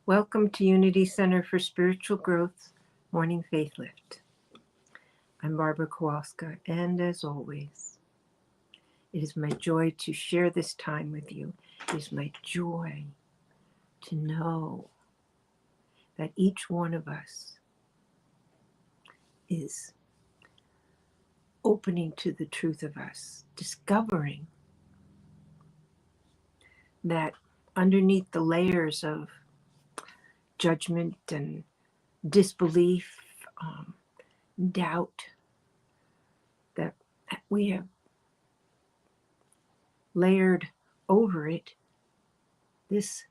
Welcome to Unity Center for Spiritual Growth Morning Faith Lift. I'm Barbara Kowalska, and as always, it is my joy to share this time with you. It is my joy to know that each one of us is opening to the truth of us, discovering that underneath the layers of judgment and disbelief, doubt, that we have layered over it this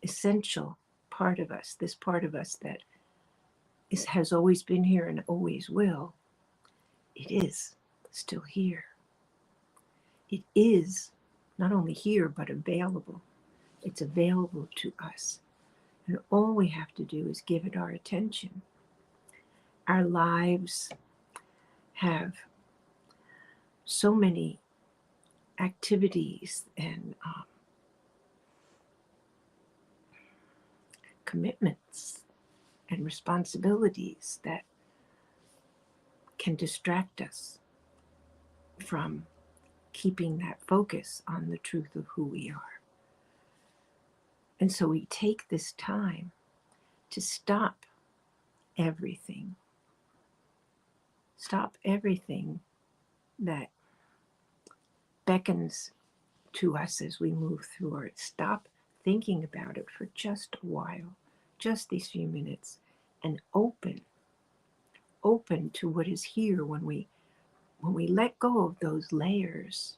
essential part of us, this part of us that has always been here and always will. It is still here. It is not only here, but available. It's available to us. And all we have to do is give it our attention. Our lives have so many activities and commitments and responsibilities that can distract us from keeping that focus on the truth of who we are. And so we take this time to stop everything that beckons to us as we move through it. Stop thinking about it for just a while, just these few minutes, and open to what is here when we let go of those layers,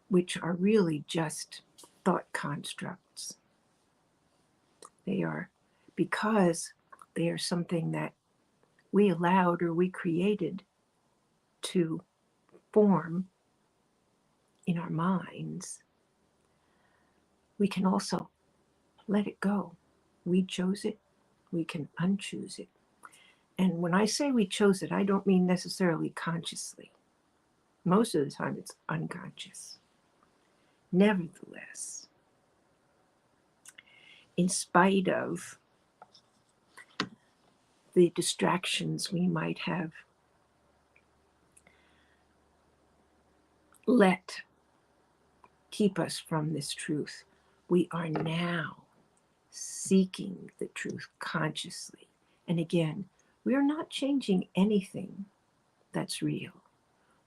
which are really just thought constructs. They are because they are something that we allowed or we created to form in our minds. We can also let it go. We chose it. We can unchoose it. And when I say we chose it, I don't mean necessarily consciously. Most of the time it's unconscious. Nevertheless, in spite of the distractions we might have let keep us from this truth, we are now seeking the truth consciously. And again, we are not changing anything that's real.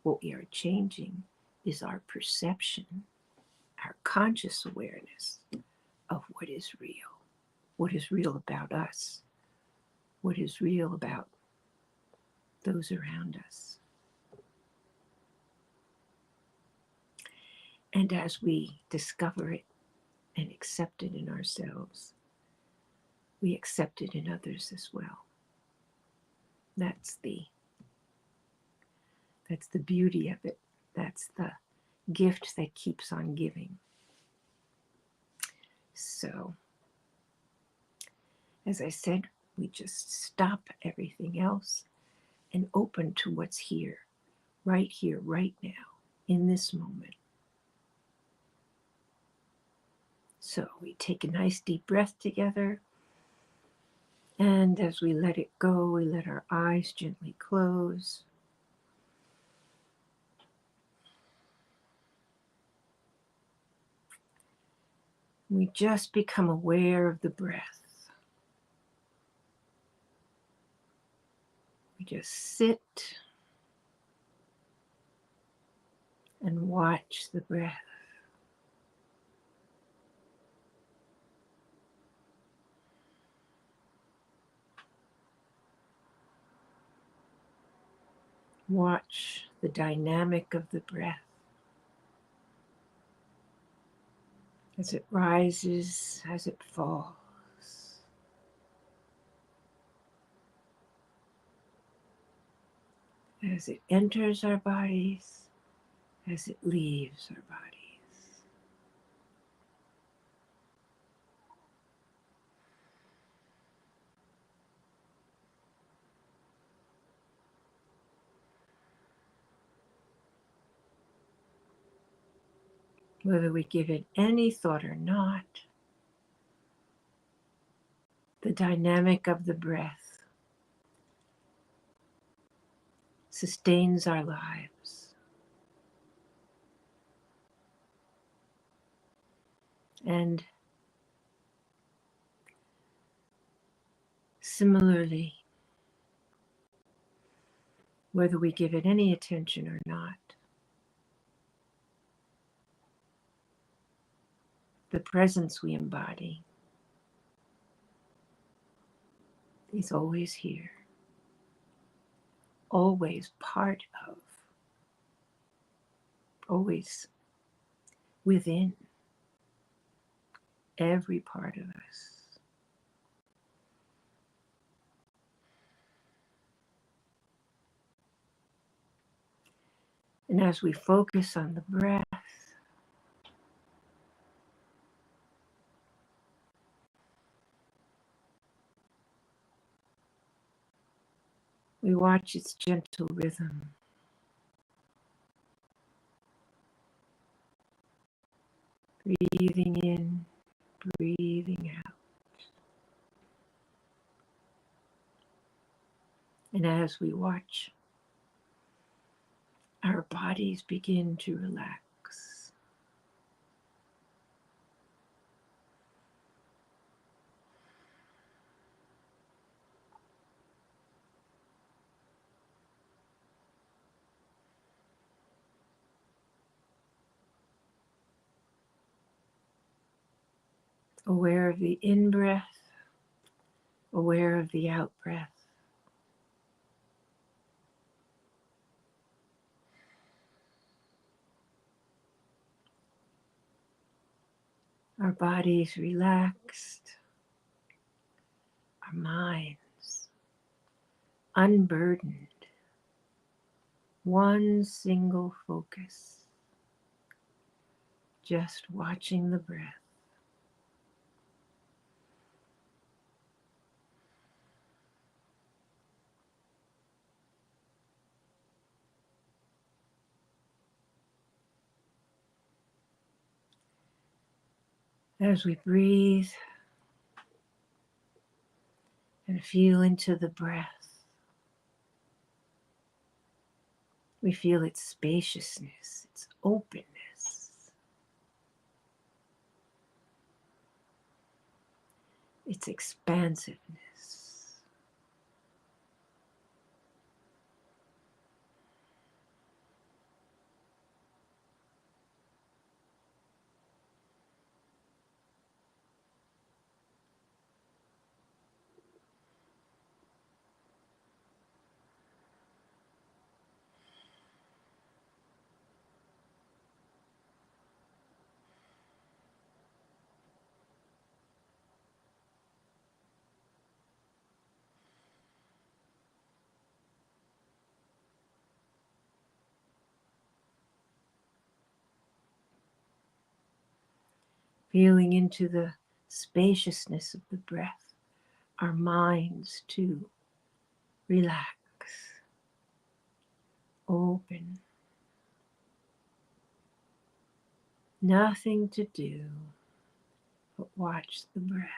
What we are changing is our perception, our conscious awareness of what is real about us, what is real about those around us. And as we discover it and accept it in ourselves, we accept it in others as well. That's the beauty of it. That's the gift that keeps on giving. So, as I said, we just stop everything else and open to what's here, right now, in this moment. So we take a nice deep breath together. And as we let it go, we let our eyes gently close. We just become aware of the breath. We just sit and watch the breath. Watch the dynamic of the breath as it rises, as it falls. As it enters our bodies, as it leaves our bodies. Whether we give it any thought or not, The dynamic of the breath sustains our lives. And similarly, whether we give it any attention or not, the presence we embody is always here, always part of, always within every part of us. And as we focus on the breath, we watch its gentle rhythm. Breathing in, breathing out. And as we watch, our bodies begin to relax. Aware of the in-breath, aware of the out-breath. Our bodies relaxed, our minds unburdened. One single focus, just watching the breath. As we breathe and feel into the breath, we feel its spaciousness, its openness, its expansiveness. Feeling into the spaciousness of the breath, our minds too relax, open. Nothing to do but watch the breath.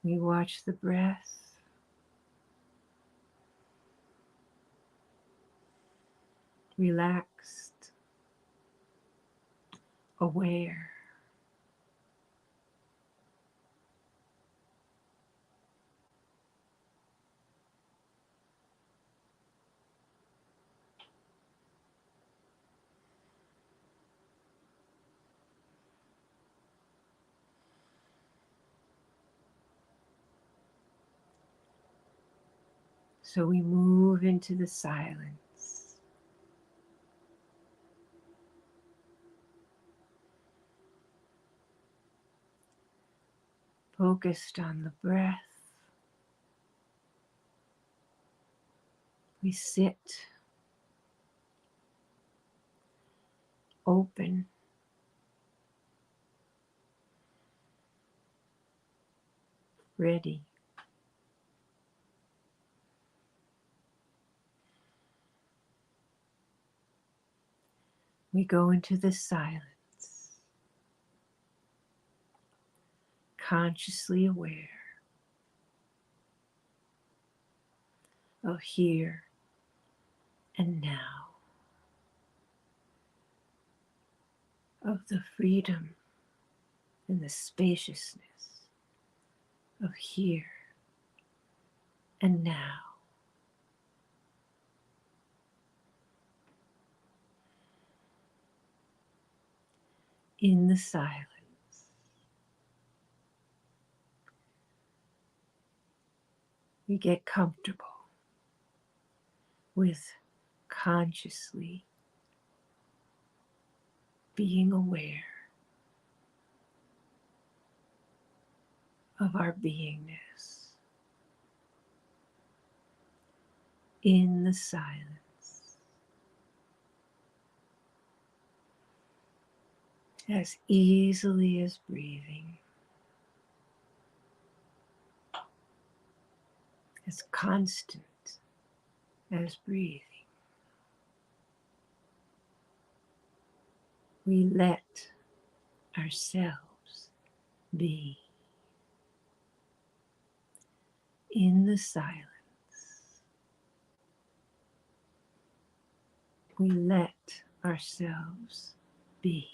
We watch the breath, relaxed, aware. So we move into the silence. Focused on the breath. We sit open, ready. We go into the silence, consciously aware of here and now, of the freedom and the spaciousness of here and now. In the silence, we get comfortable with consciously being aware of our beingness. In the silence, as easily as breathing, as constant as breathing, we let ourselves be. In the silence, we let ourselves be.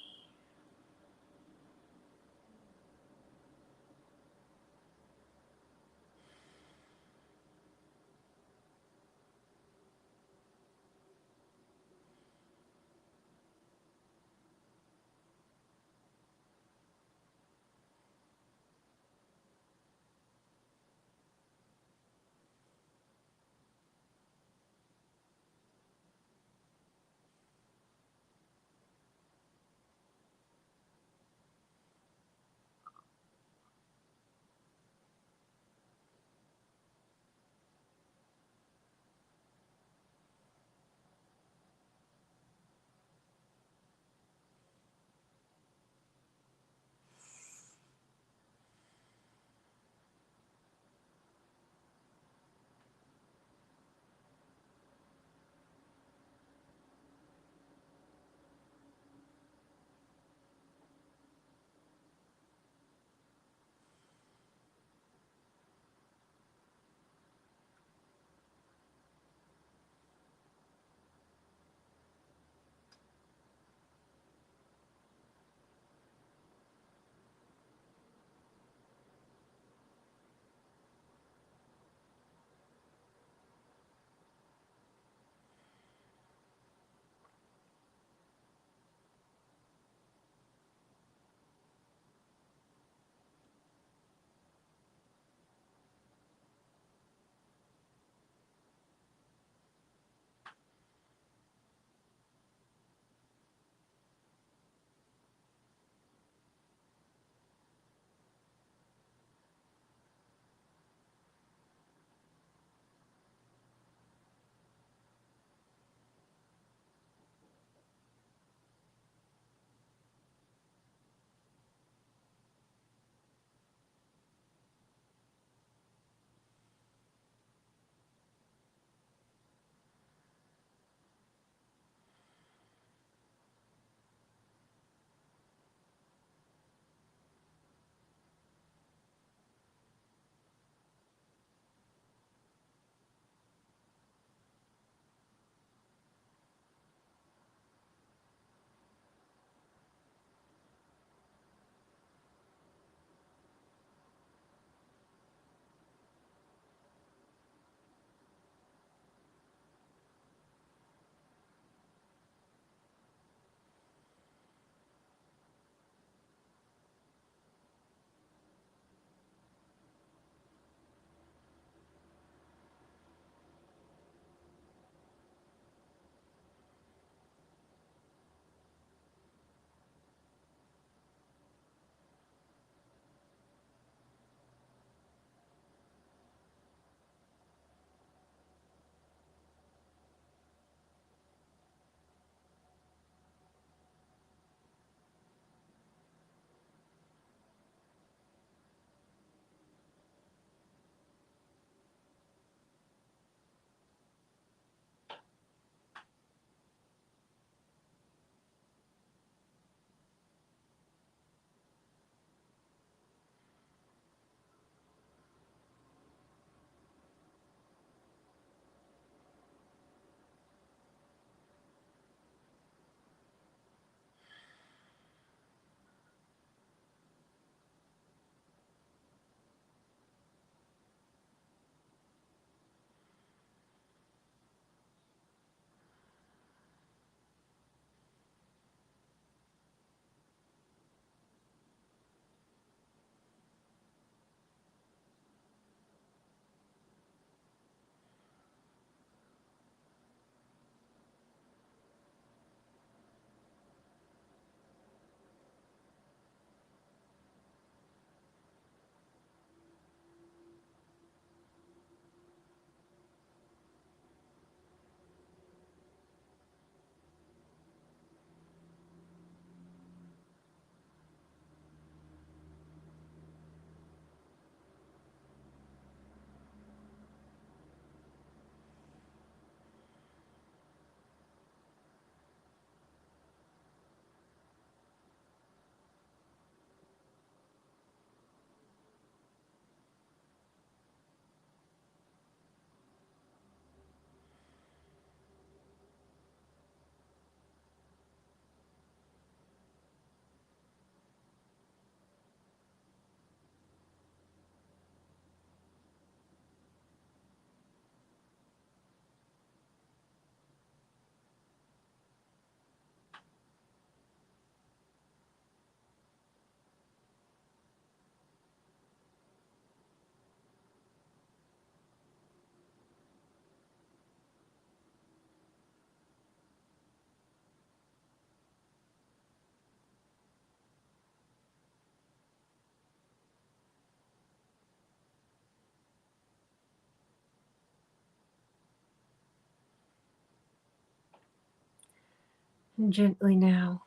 And gently now,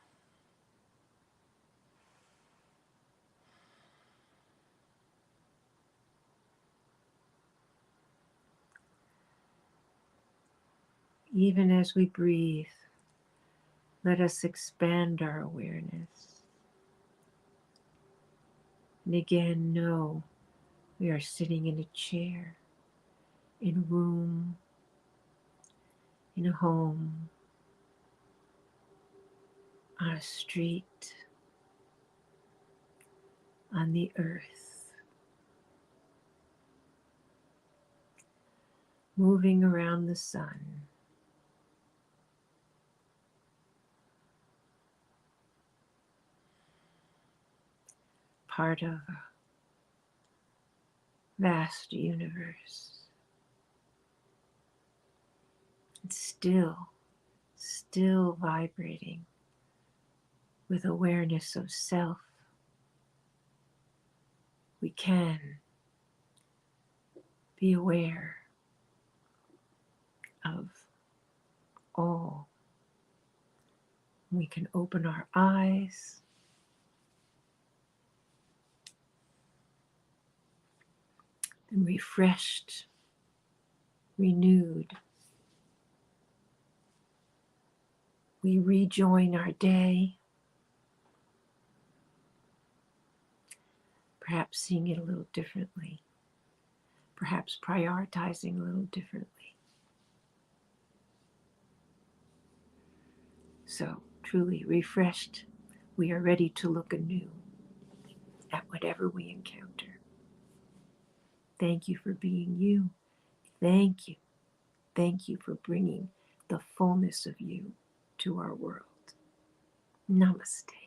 even as we breathe, let us expand our awareness. And again, know we are sitting in a chair, in a room, in a home, on a street, on the earth, moving around the sun. Part of a vast universe. And still vibrating with awareness of self. We can be aware of all. We can open our eyes and refreshed, renewed. We rejoin our day, perhaps seeing it a little differently, perhaps prioritizing a little differently. So, truly refreshed, we are ready to look anew at whatever we encounter. Thank you for being you. Thank you. Thank you for bringing the fullness of you to our world. Namaste.